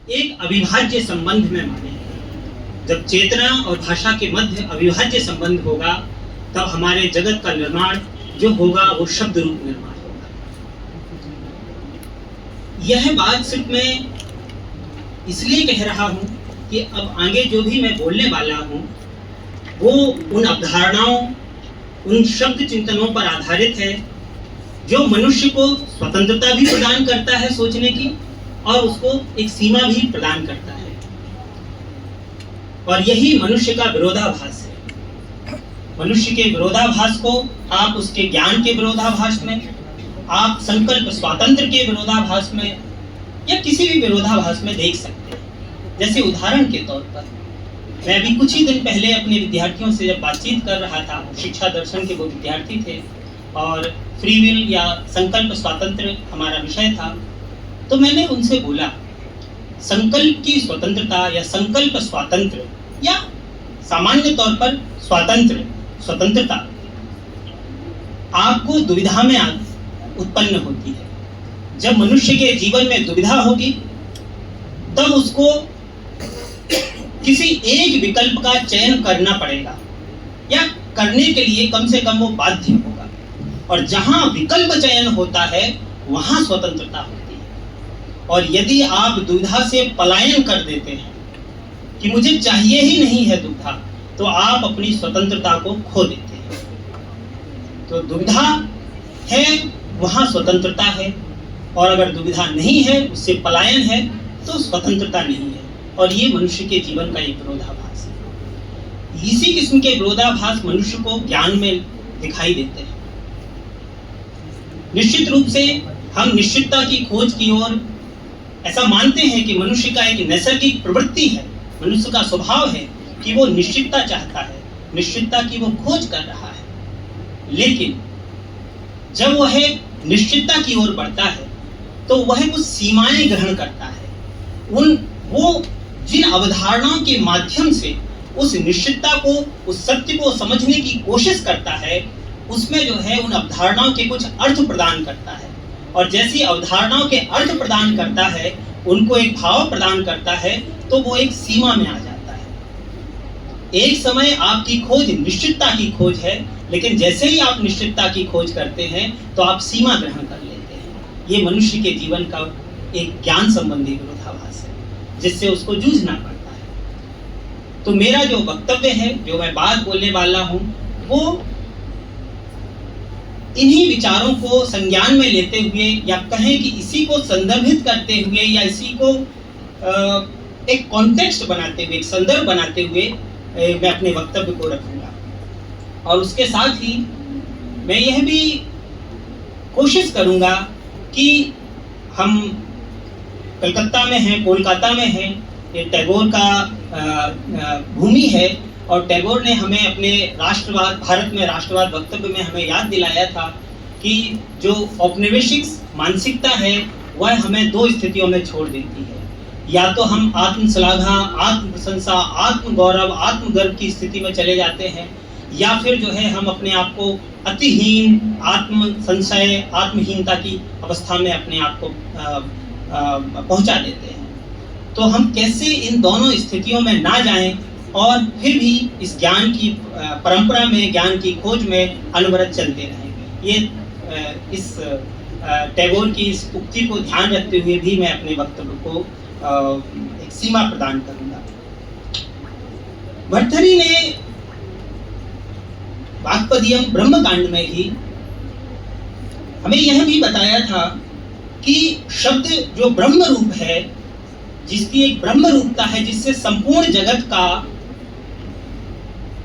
एक अविभाज्य संबंध में माने। जब चेतना और भाषा के मध्य अविभाज्य संबंध होगा तब हमारे जगत का निर्माण जो होगा वो शब्द रूप निर्माण होगा। यह बात सिर्फ मैं इसलिए कह रहा हूं कि अब आगे जो भी मैं बोलने वाला हूं वो उन अवधारणाओं, उन शब्द चिंतनों पर आधारित है जो मनुष्य को स्वतंत्रता भी प्रदान करता है सोचने की और उसको एक सीमा भी प्रदान करता है। और यही मनुष्य का विरोधाभास है। मनुष्य के विरोधाभास को आप उसके ज्ञान के विरोधाभास में, आप संकल्प स्वातंत्र के विरोधाभास में या किसी भी विरोधाभास में देख सकते हैं। जैसे उदाहरण के तौर पर मैं अभी कुछ ही दिन पहले अपने विद्यार्थियों से जब बातचीत कर रहा था, शिक्षा दर्शन के वो विद्यार्थी थे और फ्री विल या संकल्प स्वातंत्र हमारा विषय था, तो मैंने उनसे बोला संकल्प की स्वतंत्रता या संकल्प स्वातंत्र या सामान्य तौर पर स्वतंत्रता आपको दुविधा में उत्पन्न होती है। जब मनुष्य के जीवन में दुविधा होगी तब उसको किसी एक विकल्प का चयन करना पड़ेगा या करने के लिए कम से कम वो बाध्य होगा। और जहां विकल्प चयन होता है वहां स्वतंत्रता होती है। और यदि आप दुविधा से पलायन कर देते हैं कि मुझे चाहिए ही नहीं है दुविधा, तो आप अपनी स्वतंत्रता को खो देते हैं। तो दुविधा है वहां स्वतंत्रता है, और अगर दुविधा नहीं है, उससे पलायन है, तो स्वतंत्रता नहीं है। और ये मनुष्य के जीवन का एक विरोधाभास है। इसी किस्म के विरोधाभास मनुष्य को ज्ञान में दिखाई देते हैं। निश्चित रूप से हम निश्चितता की खोज की ओर ऐसा मानते हैं कि मनुष्य का एक नैसर्गिक प्रवृत्ति है, मनुष्य का स्वभाव है कि वो निश्चितता चाहता है, निश्चितता की वो खोज कर रहा है। लेकिन जब वह निश्चितता की ओर बढ़ता है तो वह कुछ सीमाएं ग्रहण करता है। वो जिन अवधारणाओं के माध्यम से उस निश्चितता को, उस सत्य को समझने की कोशिश करता है, उसमें जो है उन अवधारणाओं के कुछ अर्थ प्रदान करता है। और जैसी अवधारणाओं के अर्थ प्रदान करता है, उनको एक भाव प्रदान करता है, तो वो एक सीमा में आ जाता है। एक समय आपकी खोज निश्चितता की खोज है, लेकिन जैसे ही आप निश्चितता की खोज करते हैं तो आप सीमा ग्रहण कर लेते हैं। ये मनुष्य के जीवन का एक ज्ञान संबंधी विरोधाभास है जिससे उसको जूझना पड़ता है। तो मेरा जो वक्तव्य है, जो मैं बात बोलने वाला हूं, वो इन्हीं विचारों को संज्ञान में लेते हुए या कहें कि इसी को संदर्भित करते हुए या इसी को एक कॉन्टेक्स्ट बनाते हुए, एक संदर्भ बनाते हुए मैं अपने वक्तव्य को रखूंगा। और उसके साथ ही मैं यह भी कोशिश करूंगा कि हम कलकत्ता में हैं, कोलकाता में हैं, ये टैगोर का भूमि है, और टैगोर ने हमें अपने राष्ट्रवाद, भारत में राष्ट्रवाद वक्तव्य में हमें याद दिलाया था कि जो औपनिवेशिक मानसिकता है वह हमें दो स्थितियों में छोड़ देती है। या तो हम आत्मश्लाघा, आत्म प्रशंसा, आत्म गौरव, आत्म गर्व की स्थिति में चले जाते हैं, या फिर जो है हम अपने आप को अतिहीन, आत्म संशय, आत्महीनता की अवस्था में अपने आप को पहुंचा देते हैं। तो हम कैसे इन दोनों स्थितियों में ना जाएं और फिर भी इस ज्ञान की परंपरा में, ज्ञान की खोज में अनवरत चलते रहेंगे। ये इस टैगोर की इस उक्ति को ध्यान रखते हुए भी मैं अपने वक्तव्य को एक सीमा प्रदान करूंगा। भर्तृहरि ने वाक्पदीयम ब्रह्मकांड में ही हमें यह भी बताया था कि शब्द जो ब्रह्म रूप है, जिसकी एक ब्रह्म रूपता है, जिससे संपूर्ण जगत का,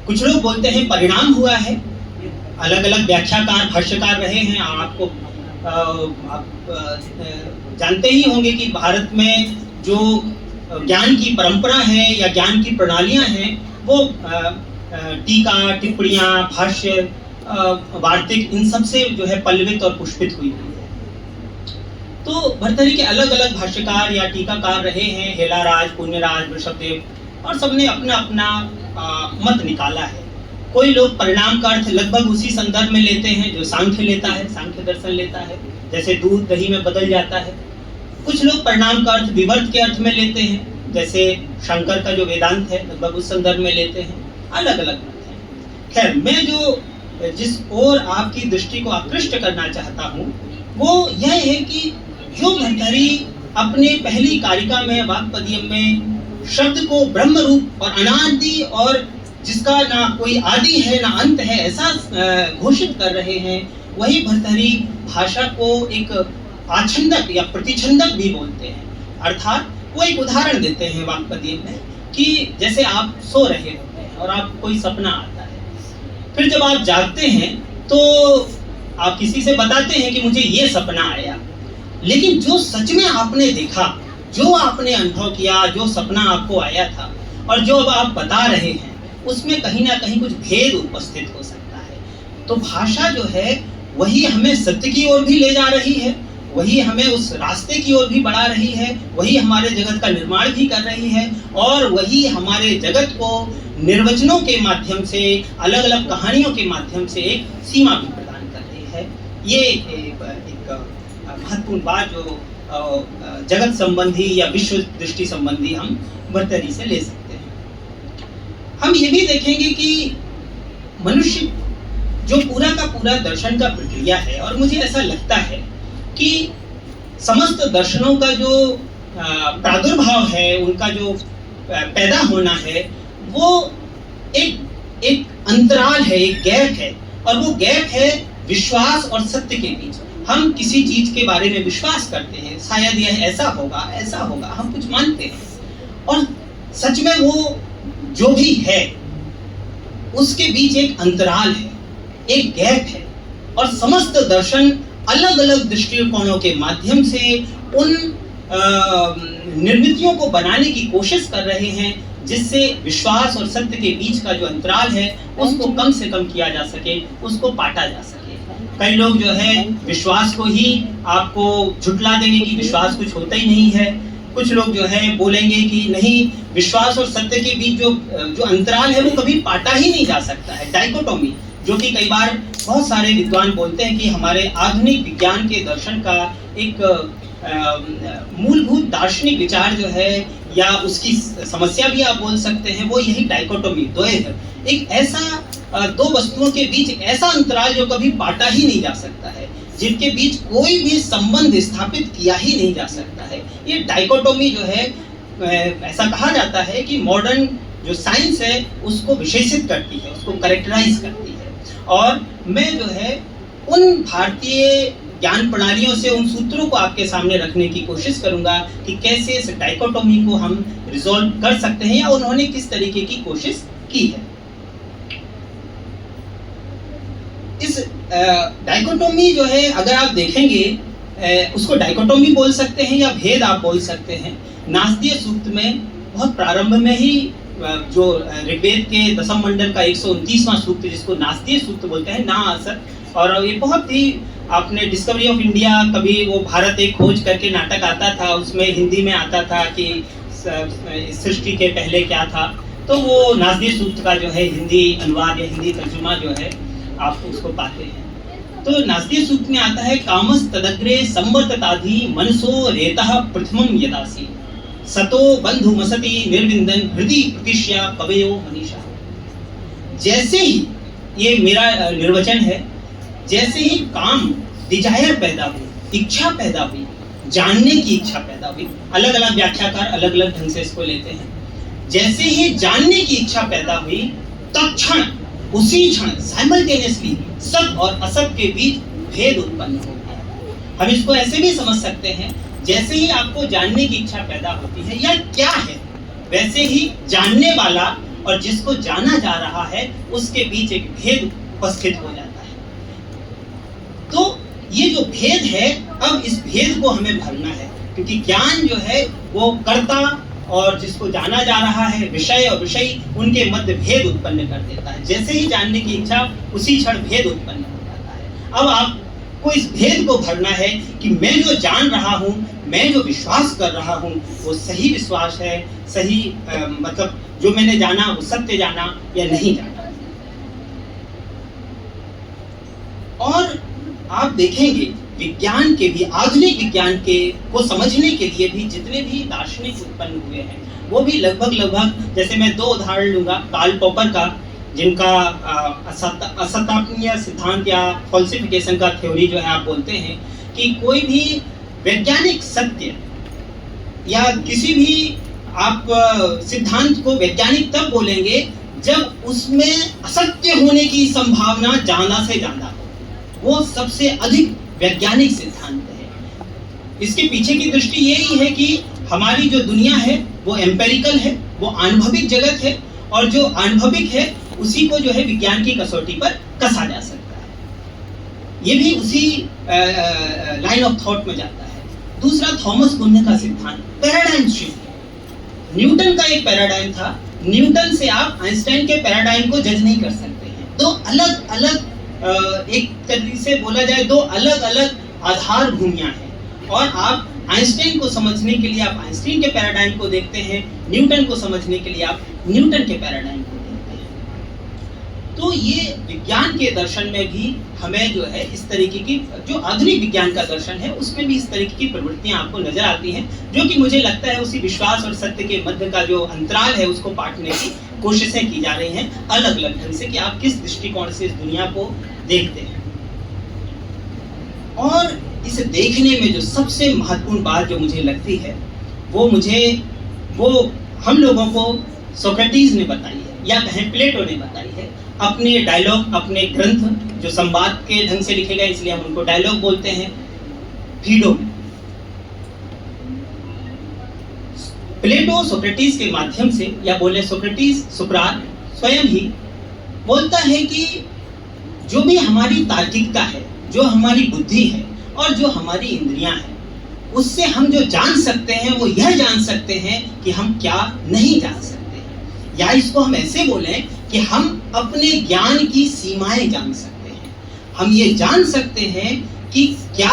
कुछ लोग बोलते हैं परिणाम हुआ है, अलग अलग व्याख्याकार, भाष्यकार रहे हैं। आपको आप जानते ही होंगे कि भारत में जो ज्ञान की परंपरा है या ज्ञान की प्रणालियां हैं, वो टीका, टिप्पणियां, भाष्य, वार्तिक, इन सब से जो है पल्लवित और पुष्पित हुई है। तो भर्तृहरि के अलग अलग भाष्यकार या टीकाकार रहे हैं, हेलाराज, पुण्यराज, वृषभदेव, और सबने अपना अपना मत निकाला है। कोई लोग परिणाम का अर्थ लगभग उसी संदर्भ में लेते हैं जो सांख्य लेता है, सांख्य दर्शन लेता है, जैसे दूध दही में बदल जाता है। कुछ लोग परिणाम का अर्थ विवर्त के अर्थ में लेते हैं, जैसे शंकर का जो वेदांत है लगभग उस संदर्भ में लेते हैं। अलग अलग मत हैं। खैर, मैं जो जिस ओर आपकी दृष्टि को आकृष्ट करना चाहता हूँ वो यह है कि जो भर्तृहरि अपने पहली कारिका में वाक्पदीयम में शब्द को ब्रह्म रूप और अनादि और जिसका ना कोई आदि है ना अंत है ऐसा घोषित कर रहे हैं, वही भर्तृहरि भाषा को एक आछंदक या प्रतिछंदक भी बोलते हैं। अर्थात वो एक उदाहरण देते हैं वाक्पदीयम में कि जैसे आप सो रहे होते हैं और आपको कोई सपना आता है, फिर जब आप जागते हैं तो आप किसी से बताते हैं कि मुझे ये सपना आया, लेकिन जो सच में आपने देखा, जो आपने अनुभव किया, जो सपना आपको आया था और जो अब आप बता रहे हैं, उसमें कहीं ना कहीं कुछ भेद उपस्थित हो सकता है। तो भाषा जो है वही हमें सत्य की ओर भी ले जा रही है, वही हमें उस रास्ते की ओर भी बढ़ा रही है, वही हमारे जगत का निर्माण भी कर रही है और वही हमारे जगत को निर्वचनों के माध्यम से, अलग अलग कहानियों के माध्यम से एक सीमा भी प्रदान कर रही है। ये एक महत्वपूर्ण बात जो जगत संबंधी या विश्व दृष्टि संबंधी हम भर्तृहरि से ले सकते हैं। हम ये भी देखेंगे कि मनुष्य जो पूरा का पूरा दर्शन का प्रक्रिया है, और मुझे ऐसा लगता है कि समस्त दर्शनों का जो प्रादुर्भाव है, उनका जो पैदा होना है, वो एक अंतराल है, एक गैप है, और वो गैप है विश्वास और सत्य के बीच। हम किसी चीज के बारे में विश्वास करते हैं, शायद यह ऐसा होगा, हम कुछ मानते हैं, और सच में वो जो भी है उसके बीच एक अंतराल है, एक गैप है, और समस्त दर्शन अलग अलग दृष्टिकोणों के माध्यम से उन निर्मितियों को बनाने की कोशिश कर रहे हैं जिससे विश्वास और सत्य के बीच का जो अंतराल है उसको कम से कम किया जा सके, उसको पाटा जा सके। कई लोग जो है विश्वास को ही आपको झुटला देंगे कि विश्वास कुछ होता ही नहीं है। कुछ लोग जो है बोलेंगे कि नहीं, विश्वास और सत्य के बीच जो अंतराल है वो कभी पाटा ही नहीं जा सकता है, डाइकोटोमी, जो कि कई बार बहुत सारे विद्वान बोलते हैं कि हमारे आधुनिक विज्ञान के दर्शन का एक मूलभूत दार्शनिक विचार जो है, या उसकी समस्या भी आप बोल सकते हैं, वो यही डाइकोटोमी, द्वैध, एक ऐसा दो वस्तुओं के बीच एक ऐसा अंतराल जो कभी पाटा ही नहीं जा सकता है, जिनके बीच कोई भी संबंध स्थापित किया ही नहीं जा सकता है। ये डाइकोटोमी जो है, ऐसा कहा जाता है कि मॉडर्न जो साइंस है उसको विशेषित करती है, उसको कैरेक्टराइज करती है। और मैं जो है उन भारतीय ज्ञान प्रणालियों से उन सूत्रों को आपके सामने रखने की कोशिश करूंगा कि कैसे इस डाइकोटोमी को हम रिजॉल्व कर सकते हैं, या उन्होंने किस तरीके की कोशिश की है। इस डाइकोटोमी जो है, अगर आप देखेंगे, उसको डाइकोटोमी बोल सकते हैं या भेद आप बोल सकते हैं। नासदीय सूक्त में बहुत प्रारंभ में ही जो ऋग्वेद के दशम मंडल का 129वां सूक्त, जिसको नासदीय सूक्त बोलते हैं, ना असर, और ये बहुत ही, आपने डिस्कवरी ऑफ इंडिया, कभी वो भारत एक खोज करके नाटक आता था, उसमें हिंदी में आता था कि सृष्टि के पहले क्या था, तो वो नासदीय सूक्त का जो है हिंदी अनुवाद या हिंदी तर्जुमा जो है आप उसको पाते हैं। तो नासदीय सूक्त में आता है, कामस तदग्रे संवर्तताधि मनसो रेतः प्रथमम यदासी सतो बंधु मसति निर्विंदन हृदय प्रतिष्या कवयो मनीषा। जैसे ही, ये मेरा निर्वचन है, जैसे ही काम, डिजायर पैदा हुई, इच्छा पैदा हुई, जानने की इच्छा पैदा हुई, अलग अलग व्याख्याकार अलग अलग ढंग से इसको लेते हैं, जैसे ही जानने की इच्छा पैदा हुई, तत्क्षण, उसी क्षण, साइमल्टेनियसली सत और असत के बीच भेद उत्पन्न हो गया। हम इसको ऐसे भी समझ सकते हैं, जैसे ही आपको जानने की इच्छा पैदा होती है या क्या है, वैसे ही जानने वाला और जिसको जाना जा रहा है उसके बीच एक भेद उपस्थित हो जाता है। तो ये जो भेद है, अब इस भेद को हमें भरना है, क्योंकि ज्ञान जो है वो कर्ता और जिसको जाना जा रहा है, विषय और विषय, उनके मध्य भेद उत्पन्न कर देता है। जैसे ही जानने की इच्छा, उसी क्षण भेद उत्पन्न हो जाता है। अब आपको इस भेद को भरना है कि मैं जो जान रहा हूँ, मैं जो विश्वास कर रहा हूँ, वो सही विश्वास है, सही मतलब जो मैंने जाना वो सत्य जाना या नहीं जाना। और आप देखेंगे विज्ञान के भी, आधुनिक विज्ञान के को समझने के लिए भी जितने भी दार्शनिक उत्पन्न हुए हैं वो भी लगभग, जैसे मैं 2 उदाहरण लूंगा, कार्ल पॉपर का, जिनका असत्तापनीय सिद्धांत या फॉल्सिफिकेशन का थ्योरी जो है आप बोलते हैं कि कोई भी वैज्ञानिक सत्य या किसी भी आप सिद्धांत को वैज्ञानिक तब बोलेंगे जब उसमें असत्य होने की संभावना ज्यादा से ज्यादा हो, वो सबसे अधिक वैज्ञानिक सिद्धांत है। इसके पीछे की दृष्टि यही है कि हमारी जो दुनिया है वो एम्पेरिकल है, वो अनुभविक जगत है, और जो अनुभविक है उसी को जो है विज्ञान की कसौटी पर कसा जा सकता है। ये भी उसी लाइन ऑफ थॉट में जाता है। दूसरा, थॉमस कुन का सिद्धांत, पैराडाइम शिफ्ट। न्यूटन का एक पैराडाइम था, न्यूटन से आप आइंस्टाइन के पैराडाइम को जज नहीं कर सकते हैं। दो अलग अलग, एक तरीके से बोला जाए, दो अलग अलग आधार भूमियां हैं, और आप आइंस्टाइन को समझने के लिए आप आइंस्टाइन के पैराडाइम को देखते हैं, न्यूटन को समझने के लिए आप न्यूटन के पैराडाइम को देखते हैं। तो ये विज्ञान के दर्शन में भी हमें जो है इस तरीके की, जो आधुनिक विज्ञान का दर्शन है उसमें भी इस तरीके की प्रवृत्तियां आपको नजर आती हैं, जो कि मुझे लगता है उसी विश्वास और सत्य के मध्य का जो अंतराल है उसको पाटने की कोशिशें की जा रही हैं अलग अलग ढंग से, कि आप किस दृष्टिकोण से इस दुनिया को देखते हैं। और इसे देखने में जो सबसे महत्वपूर्ण बात जो मुझे लगती है वो हम लोगों को सोक्रेटिस ने बताई है, या कहें प्लेटो ने बताई है, अपने डायलॉग, अपने ग्रंथ जो संवाद के ढंग से लिखे गए, इसलिए हम उनको डायलॉग बोलते हैं, फीडो में। प्लेटो सोक्रेटिस के माध्यम से, या बोले सोक्रेटिस, सुकरात स्वयं ही बोलता है कि जो भी हमारी तार्किकता है, जो हमारी बुद्धि है और जो हमारी इंद्रियां हैं, उससे हम जो जान सकते हैं वो यह जान सकते हैं कि हम क्या नहीं जान सकते हैं। या इसको हम ऐसे बोलें कि हम अपने ज्ञान की सीमाएं जान सकते हैं। हम ये जान सकते हैं कि क्या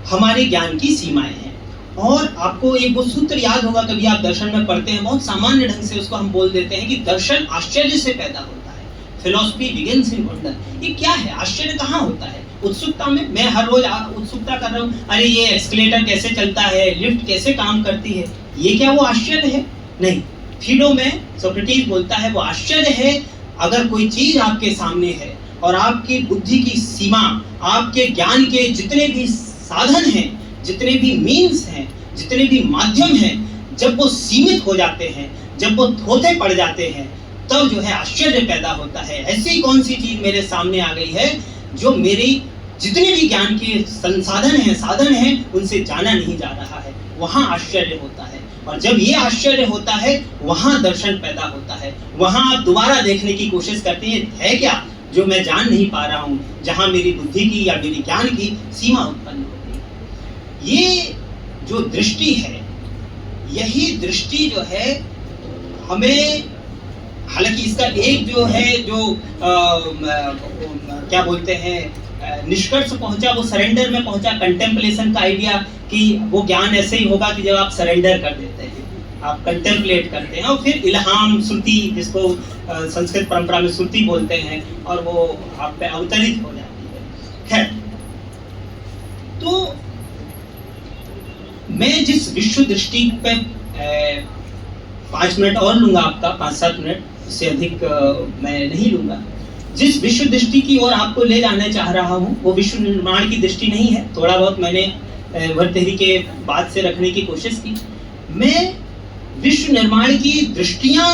हमारे ज्ञान की सीमाएं हैं। और आपको एक वो सूत्र याद होगा, कभी आप दर्शन में पढ़ते हैं, बहुत सामान्य ढंग से उसको हम बोल देते हैं कि दर्शन आश्चर्य से पैदा होता है। Philosophy begins in wonder. ये क्या है? आश्चर्य कहाँ होता है? उत्सुकता में। मैं हर रोज उत्सुकता कर रहा हूँ, अरे ये एस्केलेटर कैसे चलता है, लिफ्ट कैसे काम करती है, ये क्या वो आश्चर्य है? नहीं। फीडो में सोक्रेटिस बोलता है वो आश्चर्य है अगर कोई चीज आपके सामने है और आपकी बुद्धि की सीमा, आपके ज्ञान के जितने भी साधन हैं, जितने भी मीन्स हैं, जितने भी माध्यम हैं, जब वो सीमित हो जाते हैं, जब वो थोथे पड़ जाते हैं, तब जो है आश्चर्य पैदा होता है। ऐसी कौन सी चीज मेरे सामने आ गई है जो मेरी जितने भी ज्ञान के संसाधन हैं, साधन हैं, उनसे जाना नहीं जा रहा है, वहां आश्चर्य होता है। और जब ये आश्चर्य होता है वहां दर्शन पैदा होता है, वहां आप दोबारा देखने की कोशिश करते हैं, है क्या जो मैं जान नहीं पा रहा हूं, जहां मेरी बुद्धि की या मेरी ज्ञान की सीमा उत्पन्न हो गई। ये जो दृष्टि है, यही दृष्टि जो है हमें, हालांकि इसका एक जो है जो क्या बोलते हैं निष्कर्ष पहुंचा, वो सरेंडर में पहुंचा, कंटेम्पलेशन का आइडिया, कि वो ज्ञान ऐसे ही होगा कि जब आप सरेंडर कर देते हैं, आप कंटेम्पलेट करते हैं, और फिर इल्हाम, श्रुति, जिसको संस्कृत परंपरा में श्रुति बोलते हैं, और वो आप पे अवतरित हो जाती है। खैर, तो मैं जिस विश्व दृष्टि पे 5 मिनट और लूंगा, आपका 5-7 मिनट, इससे अधिक मैं नहीं लूंगा। जिस विश्व दृष्टि की ओर आपको ले जाना चाह रहा हूं वो विश्व निर्माण की दृष्टि नहीं है। थोड़ा बहुत मैंने वर्तरी के बाद से रखने की कोशिश की। मैं विश्व निर्माण की दृष्टियां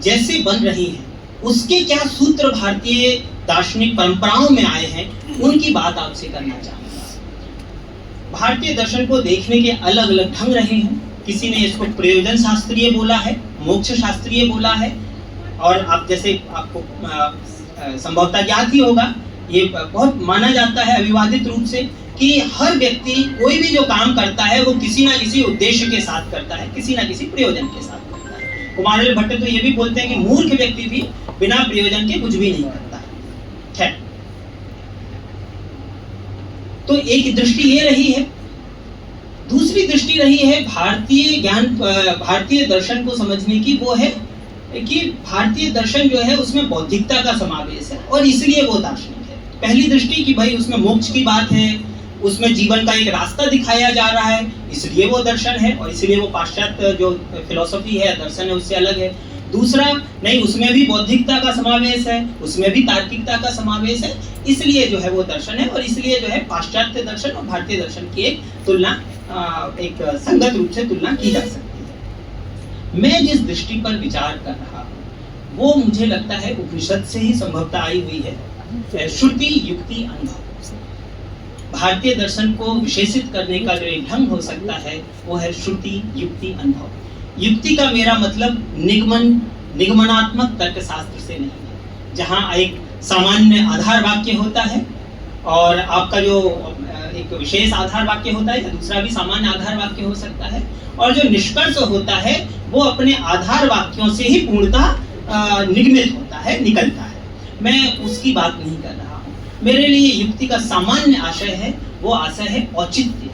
जैसे बन रही हैं, उसके क्या सूत्र भारतीय दार्शनिक परंपराओं में आए हैं, उनकी बात आपसे करना चाहूंगा। भारतीय दर्शन को देखने के अलग अलग ढंग रहे हैं। किसी ने इसको प्रयोजन शास्त्रीय बोला है, मोक्ष शास्त्रीय बोला है, और आप जैसे आपको संभवतः ज्ञात ही होगा, ये बहुत माना जाता है अविवादित रूप से कि हर व्यक्ति कोई भी जो काम करता है वो किसी ना किसी उद्देश्य के साथ करता है, किसी ना किसी प्रयोजन के साथ करता है। कुमारल भट्ट तो ये भी बोलते हैं कि मूर्ख व्यक्ति भी बिना प्रयोजन के कुछ भी नहीं करता है। खैर, तो एक दृष्टि ये रही है। दूसरी दृष्टि रही है भारतीय ज्ञान, भारतीय दर्शन को समझने की, वो है कि भारतीय दर्शन जो है उसमें बौद्धिकता का समावेश है और इसलिए वो दार्शनिक है। पहली दृष्टि कि भाई उसमें मोक्ष की बात है, उसमें जीवन का एक रास्ता दिखाया जा रहा है, इसलिए वो दर्शन है, और इसलिए वो पाश्चात्य जो फिलॉसफी है, दर्शन है, उससे अलग है। दूसरा, नहीं, उसमें भी बौद्धिकता का समावेश है, उसमें भी तार्किकता का समावेश है, इसलिए जो है वो दर्शन है, और इसलिए जो है पाश्चात्य दर्शन और भारतीय दर्शन की एक तुलना, एक संगत रूप से तुलना की जा सकती है। मैं जिस दृष्टि पर विचार कर रहा हूँ वो मुझे लगता है उपनिषद से ही संभवतः आई हुई है। श्रुति, युक्ति, अनुभव। भारतीय दर्शन को विशेषित करने का जो एक ढंग हो सकता है वो है श्रुति, युक्ति, अनुभव। युक्ति का मेरा मतलब निगमनात्मक तर्कशास्त्र से नहीं है, जहाँ एक सामान्य आधार वाक्य होता है और आपका जो एक विशेष आधार वाक्य होता है, या दूसरा भी सामान्य आधार वाक्य हो सकता है, और जो निष्कर्ष होता है वो अपने आधार वाक्यों से ही पूर्णतः निगमित होता है, निकलता है। मैं उसकी बात नहीं कर रहा हूँ। मेरे लिए युक्ति का सामान्य आशय है, वो आशय है औचित्य।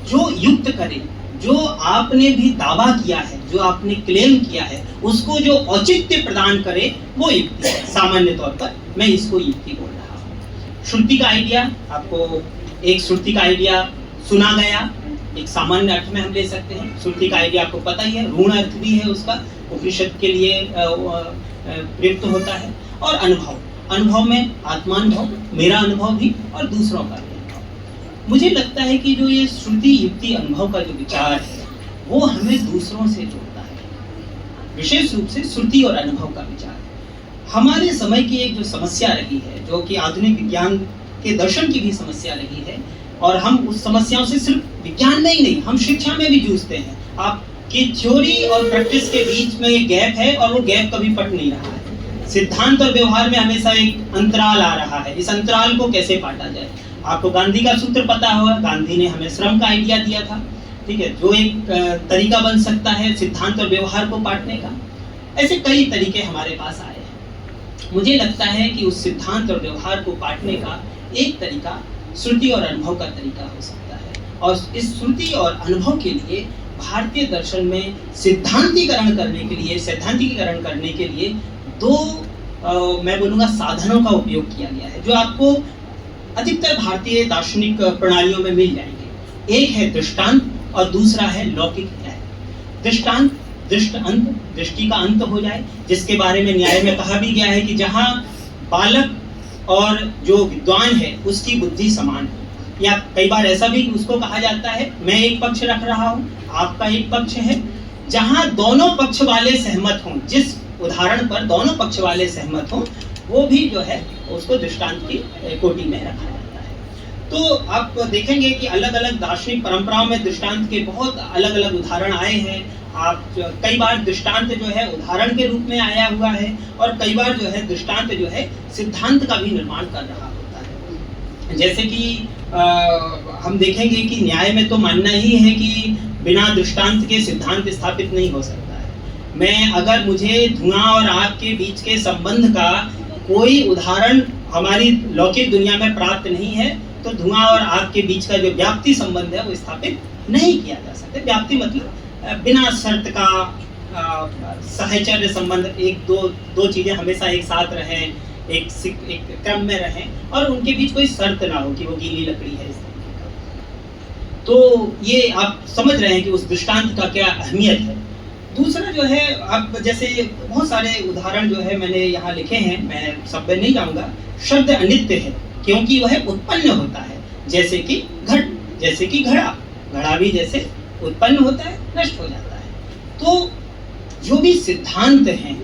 जो युक्त करे, जो आपने भी दावा किया है, जो आपने क्लेम किया है, उसको जो औचित्य प्रदान करे वो युक्ति है। सामान्य तौर पर मैं इसको युक्ति बोल रहा हूँ। श्रुति का आइडिया, आपको एक श्रुति का आइडिया सुना गया, एक सामान्य अर्थ में हम ले सकते हैं। श्रुति का आइडिया आपको पता ही है, ऋण अर्थ भी है उसका, उपनिषद के लिए प्रयुक्त होता है। और अनुभव में आत्मानुभव, मेरा अनुभव भी और दूसरों का भी अनुभव। मुझे लगता है कि जो ये श्रुति, युक्ति, अनुभव का जो विचार है वो हमें दूसरों से जोड़ता है, विशेष रूप से श्रुति और अनुभव का विचार। हमारे समय की एक जो समस्या रही है, जो कि आधुनिक विज्ञान के दर्शन की भी समस्या रही है, और हम उस समस्याओं से सिर्फ विज्ञान में ही नहीं, हम शिक्षा में भी जूझते हैं। आपकी थ्योरी और प्रैक्टिस के बीच में एक गैप है, और वो गैप कभी पट नहीं रहा है। सिद्धांत और व्यवहार में हमेशा एक अंतराल आ रहा है। इस अंतराल को कैसे पाटा जाए? आपको गांधी का सूत्र पता होगा, गांधी ने हमें श्रम का आइडिया दिया था, ठीक है, जो एक तरीका बन सकता है सिद्धांत और व्यवहार को पाटने का। ऐसे कई तरीके हमारे पास आए हैं। मुझे लगता है कि उस सिद्धांत और व्यवहार को पाटने का एक तरीका श्रुति और अनुभव का तरीका हो सकता है, और इस श्रुति और अनुभव के लिए भारतीय दर्शन में सैद्धांतिकीकरण करने के लिए दो मैं बोलूँगा साधनों का उपयोग किया गया है, जो आपको अधिकतर भारतीय दार्शनिक प्रणालियों में मिल जाएंगे। एक है दृष्टांत और दूसरा है लौकिक न्याय। दृष्टांत, दृष्ट अंत, दृष्टि का अंत हो जाए, जिसके बारे में न्याय में कहा भी गया है कि जहाँ बालक और जो विद्वान है उसकी बुद्धि समान है, या कई बार ऐसा भी उसको कहा जाता है, मैं एक पक्ष रख रहा हूँ, आपका एक पक्ष है, जहाँ दोनों पक्ष वाले सहमत हों, जिस उदाहरण पर दोनों पक्ष वाले सहमत हों, वो भी जो है उसको दृष्टांत की कोटि में रखा जाता है। तो आप देखेंगे कि अलग अलग दार्शनिक परंपराओं में दृष्टांत के बहुत अलग अलग उदाहरण आए हैं। आप कई बार दृष्टांत जो है उदाहरण के रूप में आया हुआ है, और कई बार जो है दृष्टांत जो है सिद्धांत का भी निर्माण कर रहा होता है। जैसे कि हम देखेंगे कि न्याय में तो मानना ही है कि बिना दृष्टांत के सिद्धांत स्थापित नहीं हो सकता है। मैं अगर मुझे धुआं और आग के बीच के संबंध का कोई उदाहरण हमारी लौकिक दुनिया में प्राप्त नहीं है, तो धुआं और आग के बीच का जो व्याप्ति संबंध है वो स्थापित नहीं किया जा सकता। व्याप्ति मतलब बिना शर्त का सहचर्य संबंध, एक दो चीजें हमेशा एक साथ रहें, एक क्रम में रहें, और उनके बीच कोई शर्त ना हो कि वो गीली लकड़ी है, इस तरीके का। तो ये आप समझ रहे हैं कि उस दृष्टांत का क्या अहमियत है। दूसरा जो है, आप जैसे बहुत सारे उदाहरण जो है मैंने यहाँ लिखे हैं, मैं सब में नहीं जाऊँगा। शब्द अनित्य है क्योंकि वह उत्पन्न होता है, जैसे कि घट, जैसे कि घड़ा, घड़ा भी जैसे उत्पन्न होता है, नष्ट हो जाता है। तो जो भी सिद्धांत हैं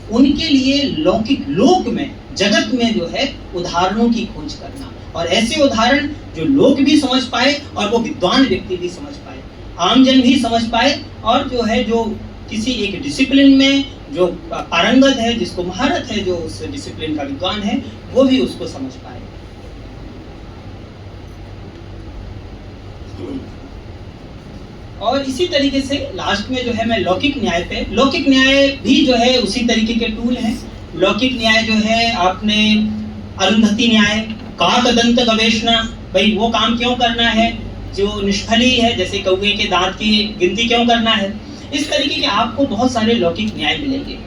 उनके लिए लौकिक लोक में, जगत में जो है उदाहरणों की खोज करना, और ऐसे उदाहरण जो लोग भी समझ पाए और वो विद्वान व्यक्ति भी समझ पाए, आमजन भी समझ पाए, और जो है जो किसी एक डिसिप्लिन में जो पारंगत है, जिसको महारत है, जो उस डिसिप्लिन का विद्वान है, वो भी उसको समझ पाए। और इसी तरीके से लास्ट में जो है मैं लौकिक न्याय भी जो है उसी तरीके के टूल हैं। लौकिक न्याय जो है, आपने अरुंधति न्याय, काकदंत गवेषणा, भाई वो काम क्यों करना है जो निष्फल ही है, जैसे कौवे के दांत की गिनती क्यों करना है, इस तरीके के आपको बहुत सारे लौकिक न्याय मिलेंगे।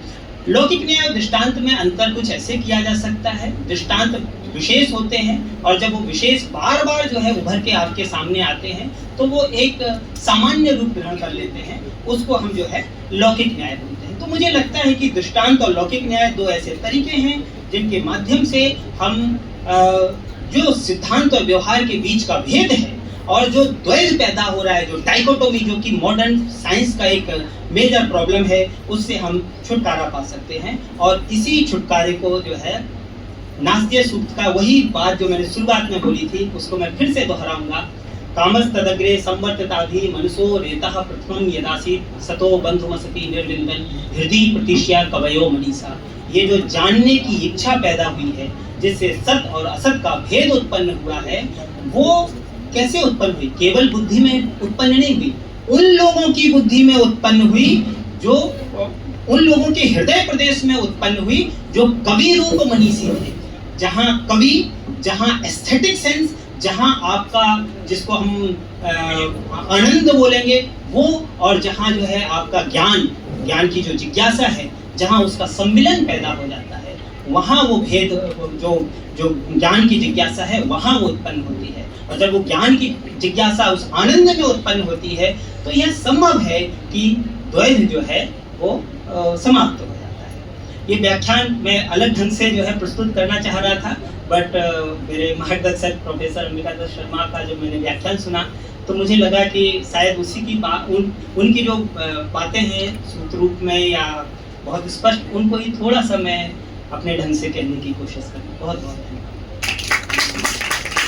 लौकिक न्याय और दृष्टांत में अंतर कुछ ऐसे किया जा सकता है, दृष्टांत विशेष होते हैं और जब वो विशेष बार बार जो है उभर के आपके सामने आते हैं तो वो एक सामान्य रूप ग्रहण कर लेते हैं, उसको हम जो है लौकिक न्याय बोलते हैं। तो मुझे लगता है कि दृष्टांत और लौकिक न्याय दो ऐसे तरीके हैं जिनके माध्यम से हम जो सिद्धांत और व्यवहार के बीच का भेद है और जो द्वैध पैदा हो रहा है, जो डाइकोटोमी, जो कि मॉडर्न साइंस का एक मेजर प्रॉब्लम है, उससे हम छुटकारा पा सकते हैं। और इसी छुटकारे को जो है नास्तीय सूक्त का वही बात जो मैंने शुरुआत में बोली थी उसको मैं फिर से दोहराऊंगा। कामस तदग्रे संवर्तताधि मनसो रेतः प्रथमं यदासी सतो बंधुमसति निर्विंदन हृदय प्रतिष्या कवयो मनीषा। ये जो जानने की इच्छा पैदा हुई है जिससे सत और असत का भेद उत्पन्न हुआ है, वो कैसे उत्पन्न हुई? केवल बुद्धि में उत्पन्न नहीं हुई, उन लोगों की बुद्धि में उत्पन्न हुई जो उन लोगों के हृदय प्रदेश में उत्पन्न हुई जो कवि रूप मनीषी थे। जहाँ कवि, जहाँ एस्थेटिक सेंस, जहाँ आपका जिसको हम आनंद बोलेंगे वो, और जहाँ जो है आपका ज्ञान की जो जिज्ञासा है, जहाँ उसका सम्मिलन पैदा हो जाता है, वहाँ वो भेद, जो ज्ञान की जिज्ञासा है वहाँ वो उत्पन्न होती है। और जब वो ज्ञान की जिज्ञासा उस आनंद में उत्पन्न होती है तो यह संभव है कि द्वैध जो है वो समाप्त हो जाता है। ये व्याख्यान मैं अलग ढंग से जो है प्रस्तुत करना चाह रहा था, बट मेरे मार्गदर्शक प्रोफेसर अंबिकादत्त शर्मा का जब मैंने व्याख्यान सुना तो मुझे लगा कि शायद उसी की बात, उनकी जो बातें हैं सूत्र रूप में या बहुत स्पष्ट, उनको ही थोड़ा सा मैं अपने ढंग से कहने की कोशिश करूँ। बहुत बहुत धन्यवाद।